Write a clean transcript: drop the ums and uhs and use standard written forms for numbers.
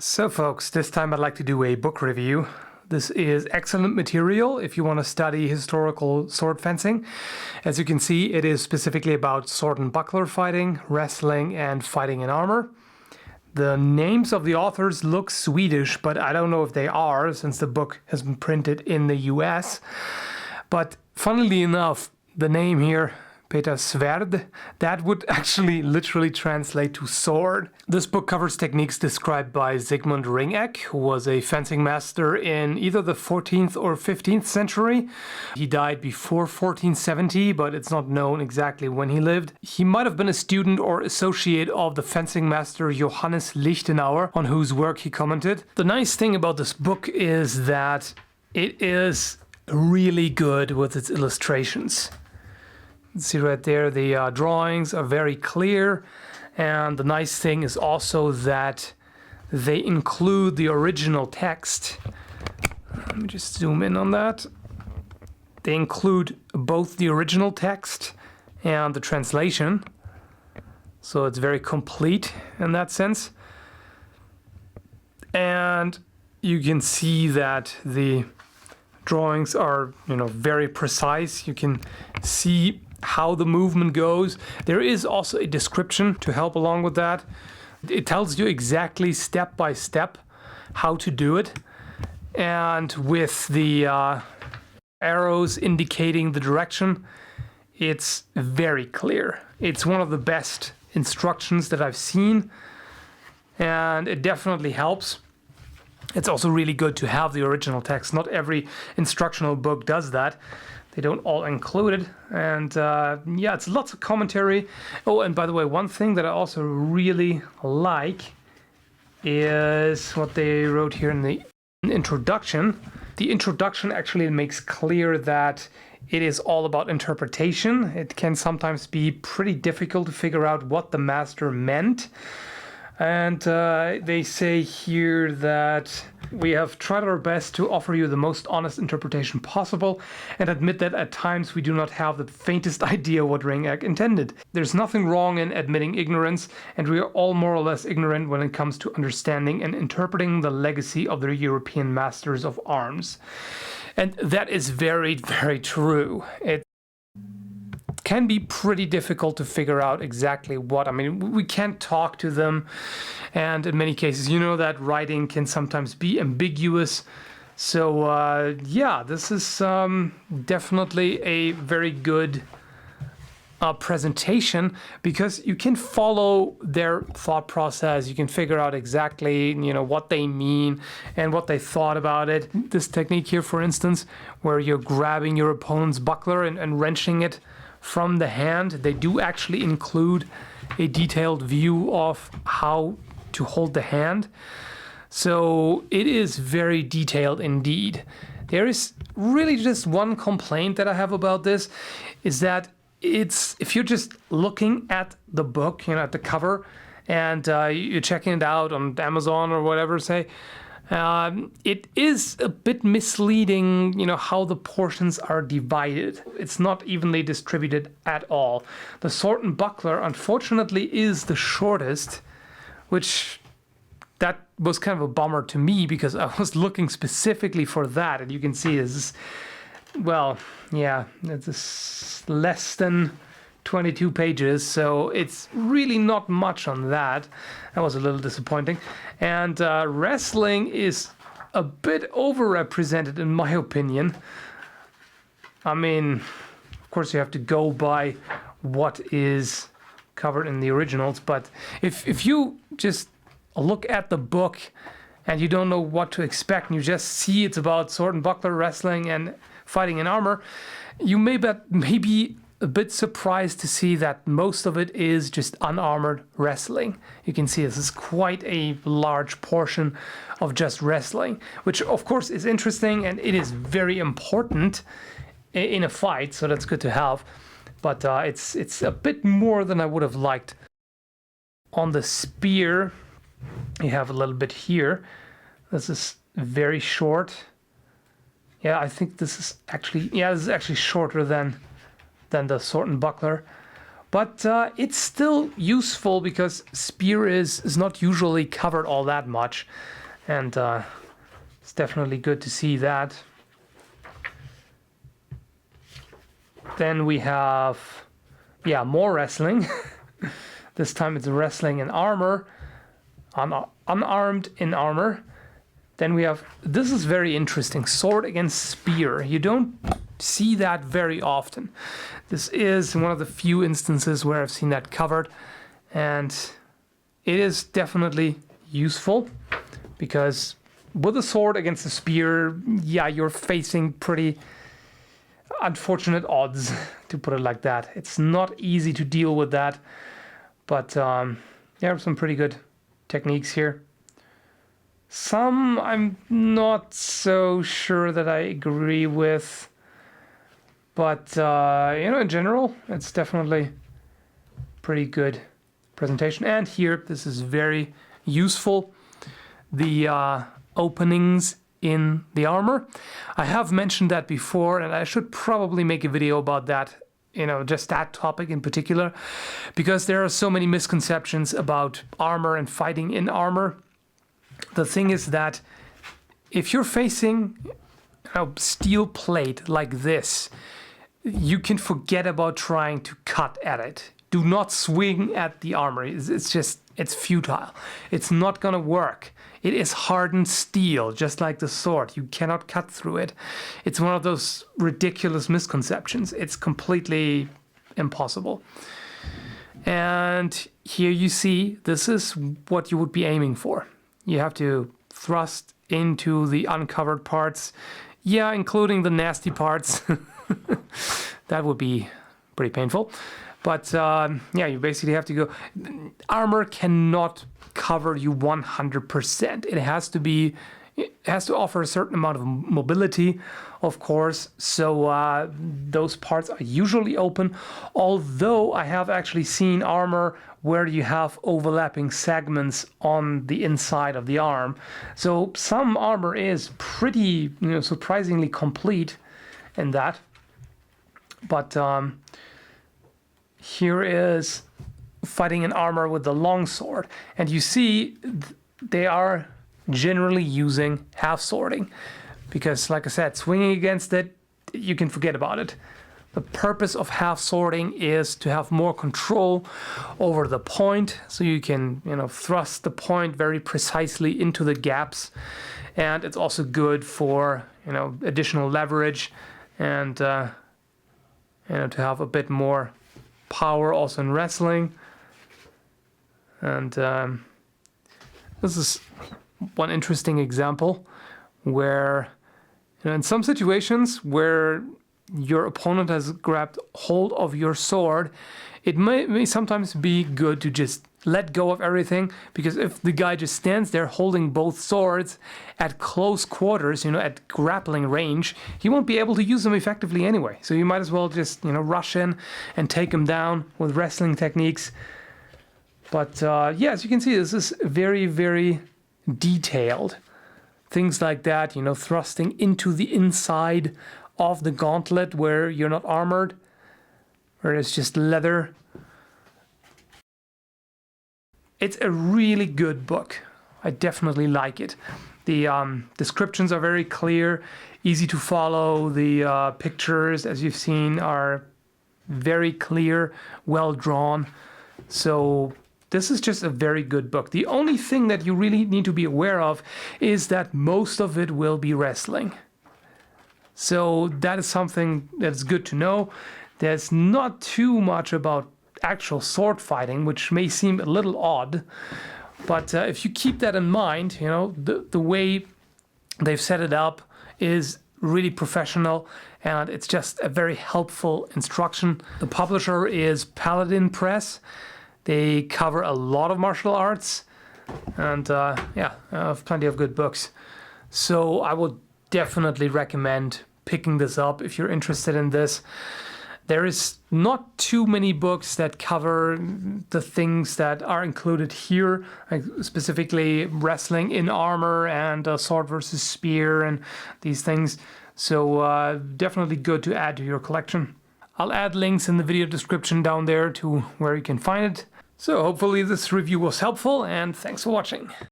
So folks, this time I'd like to do a book review. This is excellent material if you want to study historical sword fencing. As you can see, it is specifically about sword and buckler fighting, wrestling, and fighting in armor. The names of the authors look Swedish, but I don't know if they are, since the book has been printed in the US. But funnily enough, the name here, Svärd, that would actually literally translate to sword. This book covers techniques described by Sigmund Ringeck, who was a fencing master in either the 14th or 15th century. He died before 1470, but it's not known exactly when he lived. He might have been a student or associate of the fencing master Johannes Lichtenauer, on whose work he commented. The nice thing about this book is that it is really good with its illustrations. See right there, the drawings are very clear, and the nice thing is also that they include the original text. Let me just zoom in on that. They include both the original text and the translation, so it's very complete in that sense. And you can see that the drawings are, very precise. You can see how the movement goes. There is also a description to help along with that. It tells you exactly step by step how to do it, and with the arrows indicating the direction, it's very clear. It's one of the best instructions that I've seen, and it definitely helps. It's also really good to have the original text. Not every instructional book does that. They don't all include it, and it's lots of commentary. Oh, and by the way, one thing that I also really like is what they wrote here in the introduction. The introduction actually makes clear that it is all about interpretation. It can sometimes be pretty difficult to figure out what the master meant. And they say here that we have tried our best to offer you the most honest interpretation possible and admit that at times we do not have the faintest idea what Ringeck intended. There's nothing wrong in admitting ignorance, and we are all more or less ignorant when it comes to understanding and interpreting the legacy of the European masters of arms. And that is very, very true. It can be pretty difficult to figure out exactly what. We can't talk to them, and in many cases, that writing can sometimes be ambiguous. So this is definitely a very good presentation, because you can follow their thought process. You can figure out exactly what they mean and what they thought about it. This technique here, for instance, where you're grabbing your opponent's buckler and wrenching it from the hand, they do actually include a detailed view of how to hold the hand. So it is very detailed indeed. There is really just one complaint that I have about this, is that if you're just looking at the book, at the cover, and you're checking it out on Amazon or whatever, say, it is a bit misleading, how the portions are divided. It's not evenly distributed at all. The sword and buckler, unfortunately, is the shortest, which that was kind of a bummer to me, because I was looking specifically for that. And you can see it's less than 22 pages, so it's really not much on that. That was a little disappointing. And wrestling is a bit overrepresented in my opinion. Of course you have to go by what is covered in the originals, but if you just look at the book and you don't know what to expect, and you just see it's about sword and buckler, wrestling, and fighting in armor, you may be a bit surprised to see that most of it is just unarmored wrestling. You can see this is quite a large portion of just wrestling, which of course is interesting, and it is very important in a fight, so that's good to have. But it's a bit more than I would have liked. On the spear, you have a little bit here. This is very short. Yeah, I think this is actually shorter than the sword and buckler. But it's still useful because spear is not usually covered all that much. And it's definitely good to see that. Then we have, more wrestling. This time it's wrestling in armor, unarmed in armor. Then we have, this is very interesting, sword against spear. You don't see that very often. This is one of the few instances where I've seen that covered, and it is definitely useful because with a sword against a spear, you're facing pretty unfortunate odds, to put it like that. It's not easy to deal with that, but there are some pretty good techniques here. Some I'm not so sure that I agree with, but in general, it's definitely pretty good presentation. And here, this is very useful. The openings in the armor. I have mentioned that before, and I should probably make a video about that, just that topic in particular, because there are so many misconceptions about armor and fighting in armor. The thing is that if you're facing a steel plate like this, you can forget about trying to cut at it. Do not swing at the armor. It's futile. It's not gonna work. It is hardened steel, just like the sword. You cannot cut through it. It's one of those ridiculous misconceptions. It's completely impossible. And here you see, this is what you would be aiming for. You have to thrust into the uncovered parts. Yeah, including the nasty parts. That would be pretty painful. But you basically have to go. Armor cannot cover you 100%. It has to offer a certain amount of mobility, of course. So those parts are usually open. Although I have actually seen armor where you have overlapping segments on the inside of the arm. So some armor is pretty, surprisingly complete in that. But here is fighting in armor with the longsword. And you see they are generally using half swording. Because, like I said, swinging against it, you can forget about it. The purpose of half swording is to have more control over the point. So you can, thrust the point very precisely into the gaps. And it's also good for, additional leverage and, to have a bit more power also in wrestling. And this is one interesting example where, in some situations where your opponent has grabbed hold of your sword, it may sometimes be good to just let go of everything, because if the guy just stands there holding both swords at close quarters, at grappling range, he won't be able to use them effectively anyway. So you might as well just, rush in and take him down with wrestling techniques. But as you can see, this is very, very detailed. Things like that, thrusting into the inside of the gauntlet where you're not armored, where it's just leather. It's a really good book. I definitely like it. The descriptions are very clear, easy to follow. The pictures, as you've seen, are very clear, well drawn. So this is just a very good book. The only thing that you really need to be aware of is that most of it will be wrestling. So that is something that's good to know. There's not too much about actual sword fighting, which may seem a little odd. But if you keep that in mind, the way they've set it up is really professional, and it's just a very helpful instruction. The publisher is Paladin Press. They cover a lot of martial arts, and have plenty of good books. So I would definitely recommend picking this up if you're interested in this. There is not too many books that cover the things that are included here, like specifically wrestling in armor and sword versus spear and these things. So definitely good to add to your collection. I'll add links in the video description down there to where you can find it. So hopefully this review was helpful, and thanks for watching.